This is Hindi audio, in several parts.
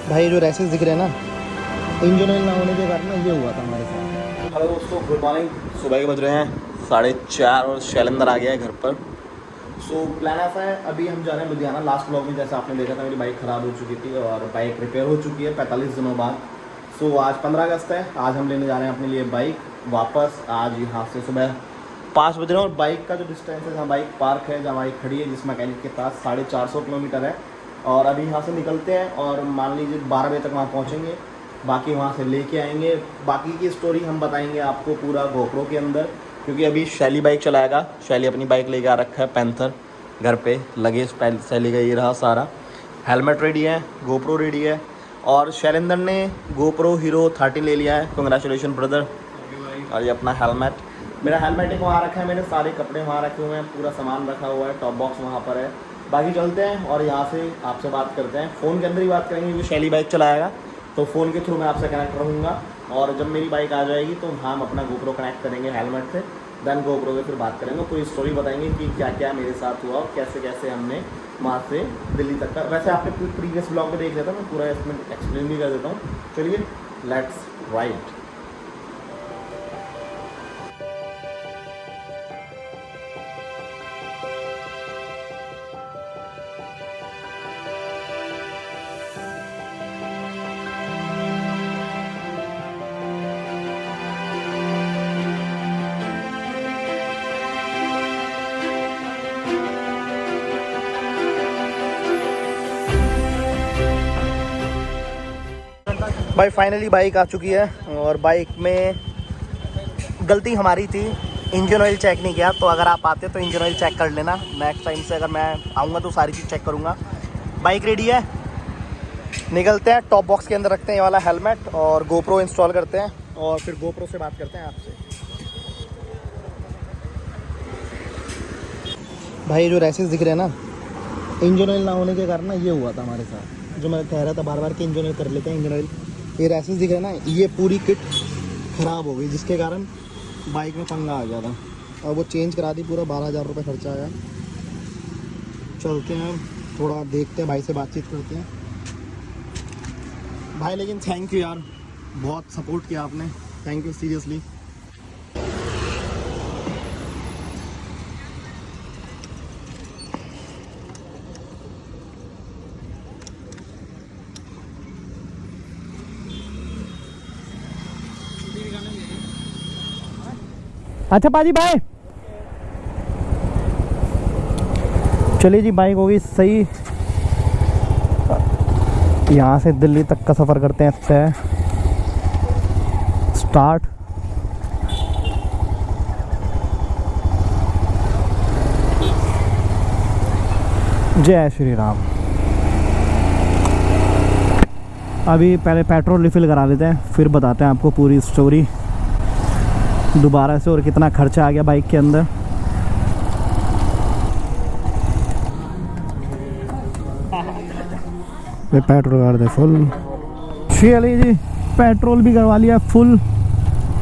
भाई जो रैसेस दिख रहे हैं ना, इंजन ऑयल ना होने के कारण ना ये हुआ था हमारे साथ। हेलो दोस्तों, गुड मॉर्निंग। सुबह के बज रहे हैं 4:30 और शैलेंदर आ गया है घर पर। सो प्लान ऐसा है, अभी हम जा रहे हैं लुधियाना। लास्ट ब्लॉग में जैसा आपने देखा था मेरी बाइक ख़राब हो चुकी थी और बाइक रिपेयर हो चुकी है 45 दिनों बाद। सो आज 15 अगस्त है, आज हम लेने जा रहे हैं अपने लिए बाइक वापस। आज यहाँ से सुबह 5 बज रहे हैं और बाइक का जो डिस्टेंस है, जहाँ बाइक पार्क है, जहाँ बाइक खड़ी है जिस मैकेनिक के पास, 450 किलोमीटर है। और अभी यहाँ से निकलते हैं और मान लीजिए 12 बजे तक वहाँ पहुँचेंगे। बाकी वहाँ से लेके आएंगे। बाकी की स्टोरी हम बताएंगे आपको पूरा गोप्रो के अंदर, क्योंकि अभी शैली बाइक चलाएगा। शैली अपनी बाइक लेके आ रखा है पैंथर घर पे। लगेज शैली का ये रहा सारा। हेलमेट रेडी है, गोप्रो रेडी है और शैलेंदर ने गोप्रो हीरो 30 ले लिया है। Congratulation brother. और ये अपना हेलमेट, मेरा हेलमेट एक वहाँ रखा है, मेरे सारे कपड़े वहाँ रखे हुए हैं, पूरा सामान रखा हुआ है, टॉप बॉक्स वहाँ पर है। बाकी चलते हैं और यहाँ से आपसे बात करते हैं। फ़ोन के अंदर ही बात करेंगे क्योंकि शैली बाइक चलाएगा, तो फ़ोन के थ्रू मैं आपसे कनेक्ट रहूँगा। और जब मेरी बाइक आ जाएगी तो हम अपना गोप्रो कनेक्ट करेंगे हेलमेट से, देन गोप्रो पे फिर बात करेंगे। पूरी स्टोरी बताएंगे कि क्या क्या मेरे साथ हुआ और कैसे कैसे हमने वहाँ से दिल्ली तक का। वैसे आपने प्रीवियस ब्लॉग में देख लिया था, मैं पूरा इसमें एक्सप्लेन भी कर देता हूँ। चलिए लेट्स राइड। भाई फाइनली बाइक आ चुकी है और बाइक में गलती हमारी थी, इंजन ऑयल चेक नहीं किया। तो अगर आप आते तो इंजन ऑयल चेक कर लेना। नेक्स्ट टाइम से अगर मैं आऊँगा तो सारी चीज़ चेक करूँगा। बाइक रेडी है, निकलते हैं। टॉप बॉक्स के अंदर रखते हैं ये वाला हेलमेट और गोप्रो इंस्टॉल करते हैं और फिर गोप्रो से बात करते हैं आपसे। भाई जो रैसेस दिख रहे हैं ना, इंजन ऑयल ना होने के कारण ना ये हुआ था हमारे साथ। जो मैं कह रहा था बार बार कि इंजन ऑयल कर लेते हैं इंजन ऑयल। ये रैसेस दिख रहे हैं ना, ये पूरी किट ख़राब हो गई जिसके कारण बाइक में पंगा आ गया था और वो चेंज करा दी। पूरा 12,000 रुपये खर्चा आया। चलते हैं थोड़ा देखते हैं, भाई से बातचीत करते हैं। भाई लेकिन थैंक यू यार, बहुत सपोर्ट किया आपने, थैंक यू सीरियसली। अच्छा पाजी भाई, चलिए जी बाइक होगी सही। यहाँ से दिल्ली तक का सफ़र करते हैं तय। स्टार्ट। जय श्री राम। अभी पहले पेट्रोल रिफ़िल करा लेते हैं, फिर बताते हैं आपको पूरी स्टोरी दोबारा से और कितना खर्चा आ गया बाइक के अंदर। पेट्रोल कर दे फुल। चलिए जी पेट्रोल भी करवा लिया फुल।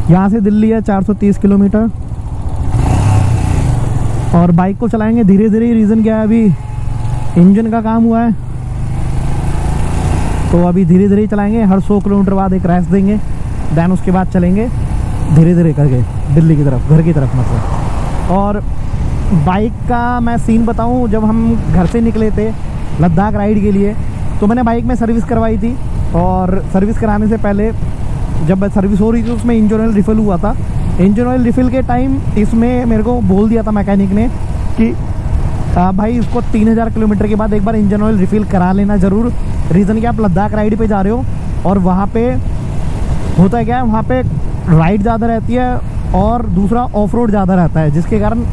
यहाँ से दिल्ली है 430 किलोमीटर और बाइक को चलाएंगे धीरे धीरे। रीज़न क्या है, अभी इंजन का काम हुआ है तो अभी धीरे धीरे चलाएंगे। हर 100 किलोमीटर बाद एक रेस्ट देंगे, देन उसके बाद चलेंगे धीरे धीरे करके दिल्ली की तरफ, घर की तरफ मतलब। और बाइक का मैं सीन बताऊं, जब हम घर से निकले थे लद्दाख राइड के लिए तो मैंने बाइक में सर्विस करवाई थी। और सर्विस कराने से पहले जब सर्विस हो रही थी उसमें इंजन ऑयल रिफ़िल हुआ था। इंजन ऑयल रिफ़िल के टाइम इसमें मेरे को बोल दिया था मैकेनिक ने कि भाई इसको 3000 किलोमीटर के बाद एक बार इंजन ऑयल रिफ़िल करा लेना ज़रूर। रीज़न क्या, आप लद्दाख राइड पे जा रहे हो और वहाँ पे होता है क्या है, वहाँ पे राइड ज़्यादा रहती है और दूसरा ऑफ रोड ज़्यादा रहता है, जिसके कारण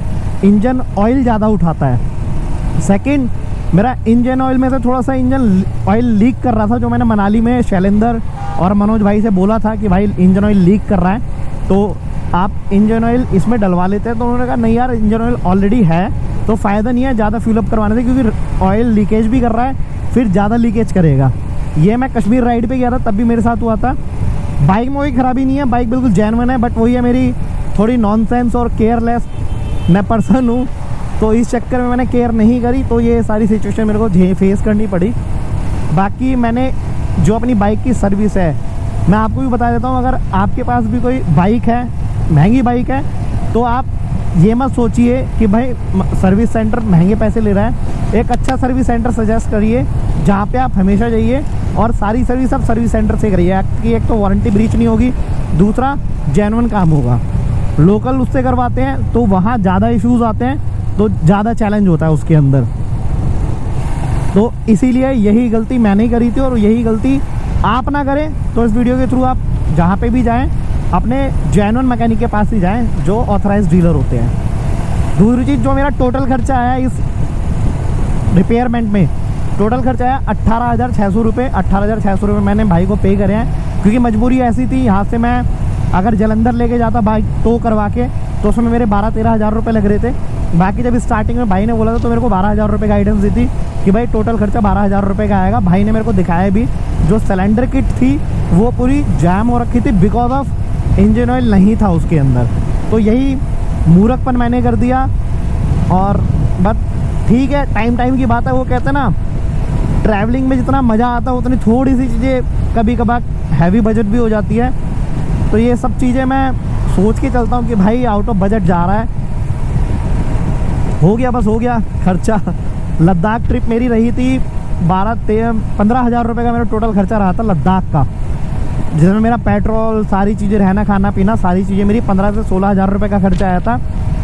इंजन ऑयल ज़्यादा उठाता है। सेकंड, मेरा इंजन ऑयल में से थोड़ा सा इंजन ऑयल लीक कर रहा था, जो मैंने मनाली में शैलेंदर और मनोज भाई से बोला था कि भाई इंजन ऑयल लीक कर रहा है तो आप इंजन ऑयल इसमें डलवा लेते हैं। तो उन्होंने कहा नहीं यार, इंजन ऑयल ऑलरेडी है तो फ़ायदा नहीं है ज़्यादा फिलअप करवाने से, क्योंकि ऑयल लीकेज भी कर रहा है, फिर ज़्यादा लीकेज करेगा। ये मैं कश्मीर राइड पे गया था तब भी मेरे साथ हुआ था। बाइक में कोई ख़राबी नहीं है, बाइक बिल्कुल जेन्युइन है, बट वही है मेरी थोड़ी नॉनसेंस और केयरलेस मैं पर्सन हूँ, तो इस चक्कर में मैंने केयर नहीं करी तो ये सारी सिचुएशन मेरे को फेस करनी पड़ी। बाकी मैंने जो अपनी बाइक की सर्विस है, मैं आपको भी बता देता हूँ, अगर आपके पास भी कोई बाइक है, महंगी बाइक है, तो आप ये मत सोचिए कि भाई सर्विस सेंटर महंगे पैसे ले रहा है। एक अच्छा सर्विस सेंटर सजेस्ट करिए जहाँ पे आप हमेशा जाइए, और सारी सर्विस आप सर्विस सेंटर से करिए कि एक तो वारंटी ब्रीच नहीं होगी, दूसरा जेन्युइन काम होगा। लोकल उससे करवाते हैं तो वहाँ ज़्यादा इश्यूज आते हैं, तो ज़्यादा चैलेंज होता है उसके अंदर। तो इसीलिए यही गलती मैंने करी थी, और यही गलती आप ना करें। तो इस वीडियो के थ्रू आप जहाँ पे भी जाएं, अपने जेन्युइन मैकेनिक के पास ही जाएं जो ऑथराइज्ड डीलर होते हैं। दूसरी चीज़, जो मेरा टोटल खर्चा आया इस रिपेयरमेंट में, टोटल खर्चा आया 18,600 रुपये। 18,600 रुपये मैंने भाई को पे करे हैं, क्योंकि मजबूरी ऐसी थी, यहाँ से मैं अगर जलंधर लेके जाता बाइक टो करवा के, तो उसमें मेरे 12-13 हज़ार रुपये लग रहे थे। बाकी जब स्टार्टिंग में भाई ने बोला था तो मेरे को 12,000 रुपये गाइडेंस दी थी कि भाई टोटल खर्चा 12,000 रुपये का आएगा। भाई ने मेरे को दिखाया भी, जो सिलेंडर किट थी वो पूरी जैम हो रखी थी, बिकॉज ऑफ इंजन ऑयल नहीं था उसके अंदर। तो यही मूर्खपन मैंने कर दिया। और बस ठीक है, टाइम की बात है। वो कहते हैं ना, ट्रैवलिंग में जितना मज़ा आता है उतनी थोड़ी सी चीज़ें कभी कभार हैवी बजट भी हो जाती है। तो ये सब चीज़ें मैं सोच के चलता हूँ कि भाई आउट ऑफ बजट जा रहा है, हो गया बस हो गया खर्चा। लद्दाख ट्रिप मेरी रही थी 15 हज़ार रुपये का मेरा टोटल खर्चा रहा था लद्दाख का, जिसमें मेरा पेट्रोल, सारी चीज़ें, रहना खाना पीना, सारी चीज़ें मेरी 15 से 16 हज़ार रुपये का खर्चा आया था।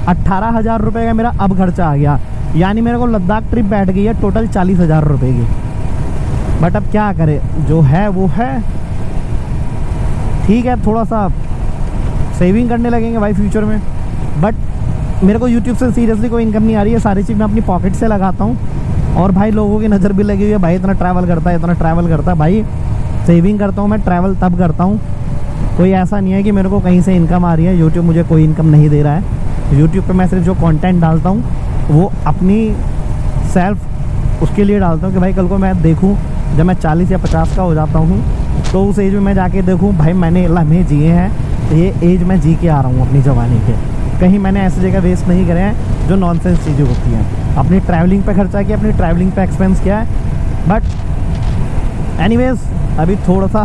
18,000 रुपये का मेरा अब खर्चा आ गया, यानी मेरे को लद्दाख ट्रिप बैठ गई है टोटल 40,000 रुपये की। बट अब क्या करें, जो है वो है। ठीक है, थोड़ा सा सेविंग करने लगेंगे भाई फ्यूचर में। बट मेरे को यूट्यूब से सीरियसली कोई इनकम नहीं आ रही है, सारी चीज़ मैं अपनी पॉकेट से लगाता हूँ। और भाई लोगों की नज़र भी लगी हुई है, भाई इतना ट्रैवल करता है, इतना ट्रैवल करता है। भाई सेविंग करता हूँ मैं, ट्रैवल तब करता हूँ। कोई ऐसा नहीं है कि मेरे को कहीं से इनकम आ रही है, यूट्यूब मुझे कोई इनकम नहीं दे रहा है। यूट्यूब पे मैं सिर्फ जो कंटेंट डालता हूँ वो अपनी सेल्फ उसके लिए डालता हूँ कि भाई कल को मैं देखूँ, जब मैं 40 या 50 का हो जाता हूँ, तो उस एज में मैं जाके देखूँ भाई मैंने लम्हे जिए हैं, ये एज मैं जी के आ रहा हूँ अपनी जवानी के। कहीं मैंने ऐसी जगह वेस्ट नहीं करे हैं जो नॉनसेंस चीज़ें होती हैं। अपनी ट्रैवलिंग पे खर्चा किया, अपनी ट्रैवलिंग पे एक्सपेंस किया है। बट एनीवेज, अभी थोड़ा सा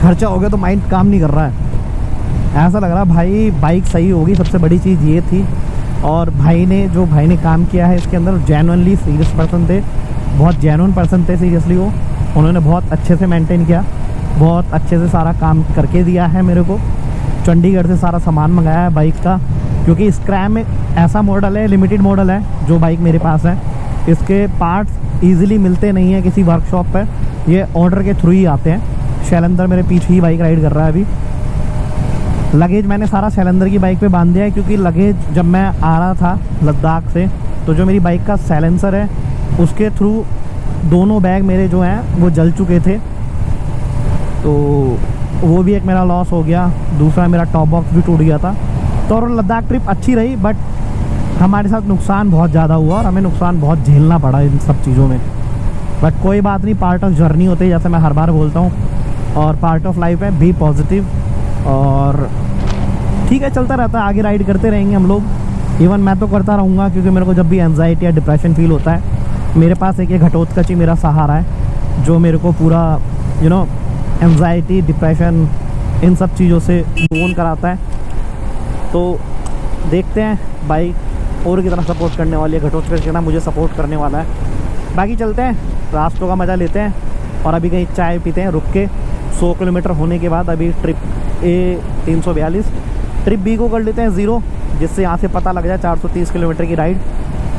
खर्चा हो गया तो माइंड काम नहीं कर रहा है। ऐसा लग रहा भाई बाइक सही होगी, सबसे बड़ी चीज़ ये थी। और भाई ने काम किया है इसके अंदर, जेन्युइनली सीरियस पर्सन थे, बहुत जेन्युइन पर्सन थे सीरियसली। वो उन्होंने बहुत अच्छे से मेंटेन किया, बहुत अच्छे से सारा काम करके दिया है मेरे को। चंडीगढ़ से सारा सामान मंगाया है बाइक का, क्योंकि स्क्रैम में ऐसा मॉडल है, लिमिटेड मॉडल है जो बाइक मेरे पास है। इसके पार्ट्स ईजिली मिलते नहीं हैं किसी वर्कशॉप पर, ये ऑर्डर के थ्रू ही आते हैं। शैलेंद्र मेरे पीछे ही बाइक राइड कर रहा है अभी। लगेज मैंने सारा शैलेंद्र की बाइक पे बांध दिया है, क्योंकि लगेज जब मैं आ रहा था लद्दाख से, तो जो मेरी बाइक का साइलेंसर है उसके थ्रू दोनों बैग मेरे जो हैं वो जल चुके थे, तो वो भी एक मेरा लॉस हो गया। दूसरा मेरा टॉप बॉक्स भी टूट गया था। तो और लद्दाख ट्रिप अच्छी रही, बट हमारे साथ नुकसान बहुत ज़्यादा हुआ और हमें नुकसान बहुत झेलना पड़ा इन सब चीज़ों में। बट कोई बात नहीं, पार्ट ऑफ जर्नी होती है, जैसे मैं हर बार बोलता हूँ, और पार्ट ऑफ लाइफ है। बी पॉजिटिव, और ठीक है, चलता रहता है, आगे राइड करते रहेंगे हम लोग। इवन मैं तो करता रहूँगा, क्योंकि मेरे को जब भी एंजाइटी या डिप्रेशन फील होता है, मेरे पास एक ये घटोत्कच ही मेरा सहारा है, जो मेरे को पूरा एंजाइटी, डिप्रेशन, इन सब चीज़ों से मूव कराता है। तो देखते हैं, बाइक और की तरह सपोर्ट करने वाली है, घटोत्कच की तरह मुझे सपोर्ट करने वाला है। बाकी चलते हैं, रास्तों का मज़ा लेते हैं, और अभी कहीं चाय पीते हैं रुक के। 100 किलोमीटर होने के बाद अभी ट्रिप ए 342, ट्रिप बी को कर लेते हैं 0, जिससे यहाँ से पता लग जाए 430 किलोमीटर की राइड।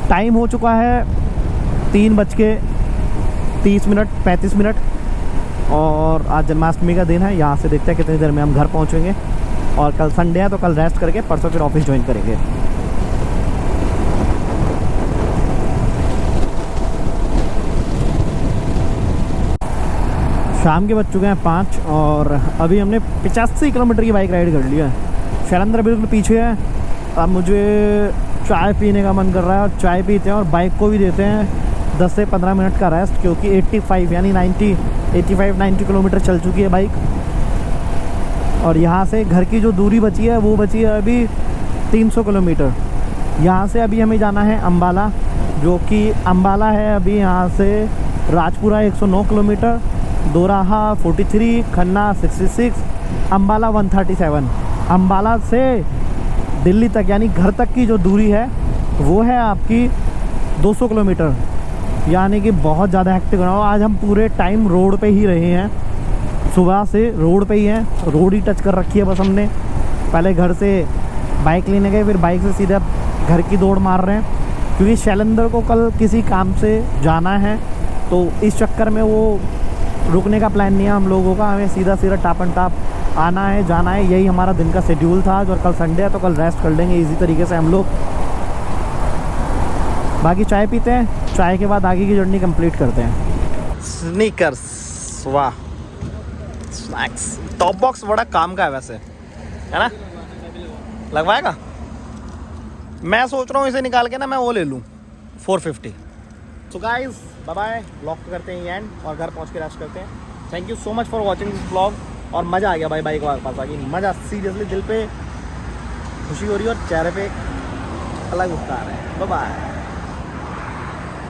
टाइम हो चुका है 3:30 और आज जन्माष्टमी का दिन है। यहाँ से देखते हैं कितनी देर में हम घर पहुँचेंगे, और कल संडे है तो कल रेस्ट करके परसों फिर ऑफिस ज्वाइन करेंगे। शाम के बज चुके हैं 5, और अभी हमने 85 किलोमीटर की बाइक राइड कर ली है। शैलेंद्र बिल्कुल पीछे है। अब मुझे चाय पीने का मन कर रहा है, और चाय पीते हैं और बाइक को भी देते हैं 10 से 15 मिनट का रेस्ट, क्योंकि 85-90 किलोमीटर चल चुकी है बाइक। और यहाँ से घर की जो दूरी बची है वो बची है अभी 300 किलोमीटर। यहाँ से अभी हमें जाना है अम्बाला, जो कि अम्बाला है अभी यहाँ से राजपुरा 109 किलोमीटर, दोराहा 43, खन्ना 66, अम्बाला 137। अम्बाला से दिल्ली तक यानी घर तक की जो दूरी है वो है आपकी 200 किलोमीटर, यानी कि बहुत ज़्यादा हेक्टिक रहा। आज हम पूरे टाइम रोड पे ही रहे हैं, सुबह से रोड पे ही हैं, रोड ही टच कर रखी है बस हमने। पहले घर से बाइक लेने गए, फिर बाइक से सीधा घर की दौड़ मार रहे हैं क्योंकि शैलेंद्र को कल किसी काम से जाना है, तो इस चक्कर में वो रुकने का प्लान नहीं है हम लोगों का। हमें सीधा सीधा टाप एंड टाप आना है, जाना है, यही हमारा दिन का शेड्यूल था आज। और कल संडे है तो कल रेस्ट कर लेंगे इजी तरीके से हम लोग। बाकी चाय पीते हैं, चाय के बाद आगे की जर्नी कंप्लीट करते हैं। स्नीकर्स, वाह, स्नैक्स। टॉप बॉक्स बड़ा काम का है वैसे, है ना? लगवाएगा? मैं सोच रहा हूँ इसे निकाल के ना मैं वो ले लूँ 450। So guys bye bye, blog करते हैं एंड और घर पहुँच के रेस्ट करते हैं। Thank you so much for watching this blog. और मज़ा आ गया भाई, बाइक वाले पास आ गई, मज़ा सीरियसली, दिल पे खुशी हो रही है और चेहरे पे अलग उत्साह है। Bye bye.